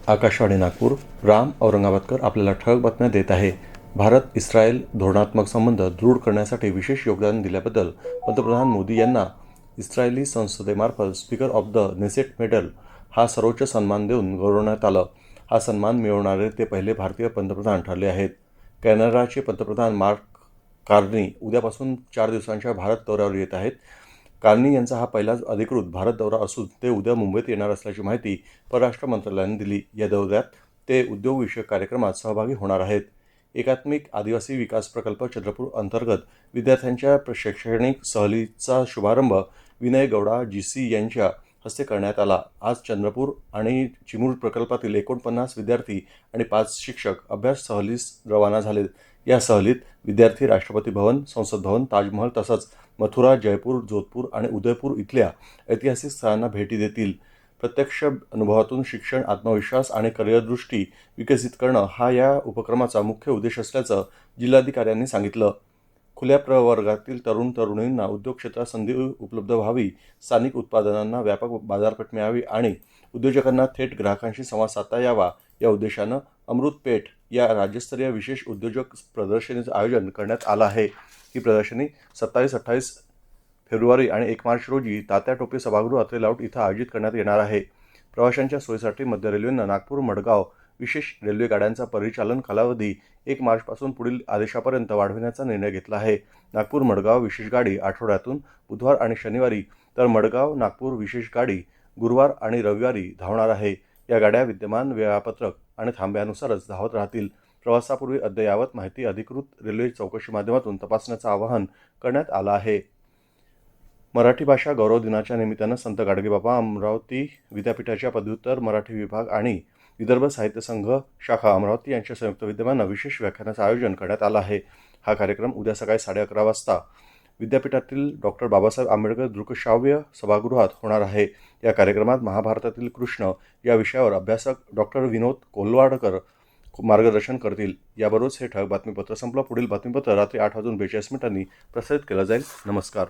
आकाशवाणी नागपूर. राम औरंगाबादकर आपल्याला ठळक बातम्या देत आहे. भारत इस्रायल धोरणात्मक संबंध दृढ करण्यासाठी विशेष योगदान दिल्याबद्दल पंतप्रधान मोदी यांना इस्रायली संसदेमार्फत speaker of the Knesset medal हा सर्वोच्च सन्मान देऊन गौरवण्यात आलं. हा सन्मान मिळवणारे ते पहिले भारतीय पंतप्रधान ठरले आहेत. कॅनडाचे पंतप्रधान मार्क कार्नी उद्यापासून 4 दिवसांच्या भारत दौऱ्यावर येत आहेत. कार्नी यांचा हा पहिलाच अधिकृत भारत दौरा असून ते उद्या मुंबईत येणार असल्याची माहिती परराष्ट्र मंत्रालयाने दिली. या दौऱ्यात ते उद्योगविषयक कार्यक्रमात सहभागी होणार आहेत. एकात्मिक आदिवासी विकास प्रकल्प चंद्रपूर अंतर्गत विद्यार्थ्यांच्या शैक्षणिक सहलीचा शुभारंभ विनय गौडा जीसी यांच्या हस्ते करण्यात आला. आज चंद्रपूर आणि चिमूर प्रकल्पातील 49 विद्यार्थी आणि 5 शिक्षक अभ्यास सहलीस रवाना झाले. या सहलीत विद्यार्थी राष्ट्रपती भवन, संसद भवन, ताजमहल तसंच मथुरा, जयपूर, जोधपूर आणि उदयपूर इथल्या ऐतिहासिक स्थळांना भेटी देतील. प्रत्यक्ष अनुभवातून शिक्षण, आत्मविश्वास आणि करिअरदृष्टी विकसित करणं हा या उपक्रमाचा मुख्य उद्देश असल्याचं जिल्हाधिकाऱ्यांनी सांगितलं. खुल्या प्रवर्गातील तरुण तरुणींना उद्योग क्षेत्रात संधी उपलब्ध व्हावी, स्थानिक उत्पादनांना व्यापक बाजारपेठ मिळावी आणि उद्योजकांना थेट ग्राहकांशी संवाद साधता यावा या उद्देशानं अमृत पेठ या राज्यस्तरीय विशेष उद्योजक प्रदर्शनीचं आयोजन करण्यात आलं आहे. ही प्रदर्शनी 27-28 फेब्रुवारी आणि 1 मार्च रोजी तात्या टोपे सभागृह अत्रे लाऊट इथं आयोजित करण्यात येणार आहे. प्रवाशांच्या सोयीसाठी मध्य रेल्वेनं नागपूर मडगाव विशेष रेल्वे गाड्यांचा परिचालन कालावधी 1 मार्चपासून पुढील आदेशापर्यंत वाढविण्याचा निर्णय घेतला आहे. नागपूर मडगाव विशेष गाडी आठवड्यातून बुधवार आणि शनिवारी तर मडगाव नागपूर विशेष गाडी गुरुवार आणि रविवारी धावणार आहे. या गाड्या विद्यमान वेळापत्रक आणि थांब्यानुसारच धावत राहतील. प्रवासापूर्वी अद्ययावत माहिती अधिकृत रेल्वे चौकशी माध्यमातून तपासण्याचं आवाहन करण्यात आलं आहे. मराठी भाषा गौरव दिनाच्या निमित्तानं संत गाडगेबाबा अमरावती विद्यापीठाच्या पदव्युत्तर मराठी विभाग आणि विदर्भ साहित्य संघ शाखा अमरावती यांच्या संयुक्त विद्यमानं विशेष व्याख्यानाचं आयोजन करण्यात आलं आहे. हा कार्यक्रम उद्या सकाळी 11:30 वाजता विद्यापीठातील डॉ. बाबासाहेब आंबेडकर दृकश्राव्य सभागृहात होणार आहे. या कार्यक्रमात महाभारतातील कृष्ण या विषयावर अभ्यासक डॉ. विनोद कोल्वाडकर मार्गदर्शन करतील. याबरोबरच हे ठळक बातमीपत्र संपलं. पुढील बातमीपत्र रात्री 8:42 प्रसारित केलं जाईल. नमस्कार.